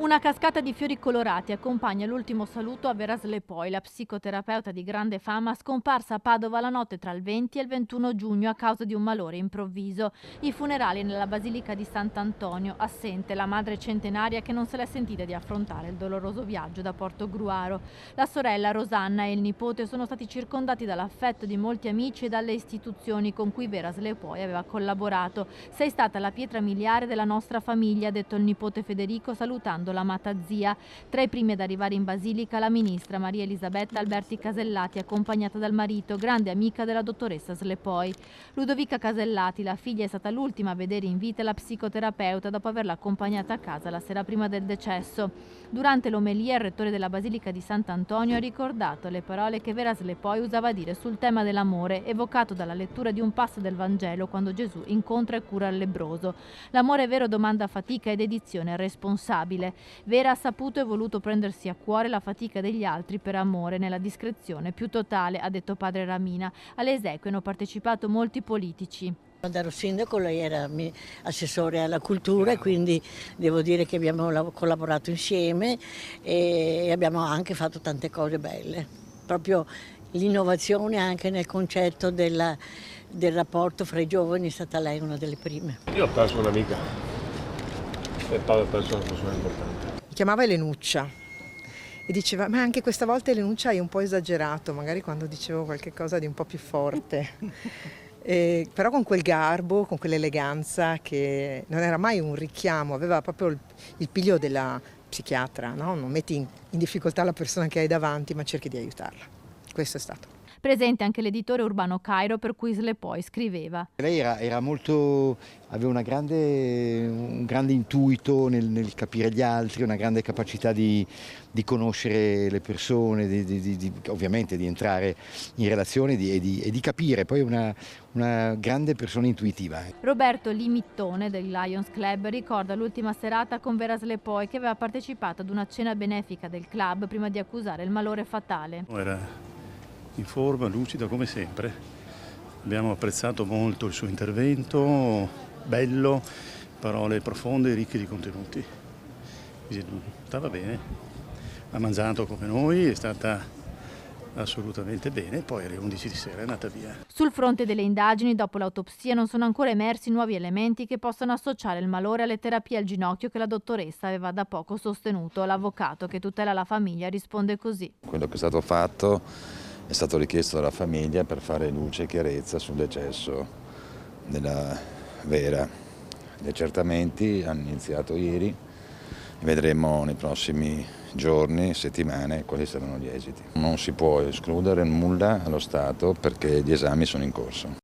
Una cascata di fiori colorati accompagna l'ultimo saluto a Vera Slepoi, la psicoterapeuta di grande fama scomparsa a Padova la notte tra il 20 e il 21 giugno a causa di un malore improvviso. I funerali nella Basilica di Sant'Antonio, assente la madre centenaria che non se l'è sentita di affrontare il doloroso viaggio da Portogruaro. La sorella Rosanna e il nipote sono stati circondati dall'affetto di molti amici e dalle istituzioni con cui Vera Slepoi aveva collaborato. Sei stata la pietra miliare della nostra famiglia, ha detto il nipote Federico salutando l'amata zia. Tra i primi ad arrivare in Basilica la ministra Maria Elisabetta Alberti Casellati, accompagnata dal marito, grande amica della dottoressa Slepoi. Ludovica Casellati, la figlia, è stata l'ultima a vedere in vita la psicoterapeuta dopo averla accompagnata a casa la sera prima del decesso. Durante l'omelia il rettore della Basilica di Sant'Antonio ha ricordato le parole che Vera Slepoi usava dire sul tema dell'amore, evocato dalla lettura di un passo del Vangelo quando Gesù incontra e cura il lebbroso. L'amore vero domanda fatica ed dedizione responsabile. Vera ha saputo e voluto prendersi a cuore la fatica degli altri per amore nella discrezione più totale, ha detto padre Ramina. Alle esequie hanno partecipato molti politici. Quando ero sindaco lei era assessore alla cultura e quindi devo dire che abbiamo collaborato insieme e abbiamo anche fatto tante cose belle. Proprio l'innovazione anche nel concetto del rapporto fra i giovani è stata lei una delle prime. Io ho perso un'amica e poi ho perso una persona importante. Mi chiamava Elenuccia e diceva ma anche questa volta Elenuccia hai un po' esagerato, magari quando dicevo qualche cosa di un po' più forte. Però con quel garbo, con quell'eleganza che non era mai un richiamo, aveva proprio il piglio della psichiatra, no? Non metti in difficoltà la persona che hai davanti ma cerchi di aiutarla. Questo è stato. Presente anche l'editore Urbano Cairo, per cui Slepoi scriveva. Lei era molto, aveva un grande intuito nel capire gli altri, una grande capacità di conoscere le persone, ovviamente di entrare in relazione e di capire, poi una grande persona intuitiva. Roberto Limittone del Lions Club ricorda l'ultima serata con Vera Slepoi che aveva partecipato ad una cena benefica del club prima di accusare il malore fatale. Era in forma, lucida come sempre. Abbiamo apprezzato molto il suo intervento, bello, parole profonde e ricche di contenuti. Stava bene, ha mangiato come noi, è stata assolutamente bene, poi alle 11 di sera è andata via. Sul fronte delle indagini, dopo l'autopsia, non sono ancora emersi nuovi elementi che possano associare il malore alle terapie al ginocchio che la dottoressa aveva da poco sostenuto. L'avvocato che tutela la famiglia risponde così. Quello che è stato fatto è stato richiesto dalla famiglia per fare luce e chiarezza sul decesso della Vera. Gli accertamenti hanno iniziato ieri e vedremo nei prossimi giorni, settimane, quali saranno gli esiti. Non si può escludere nulla allo Stato perché gli esami sono in corso.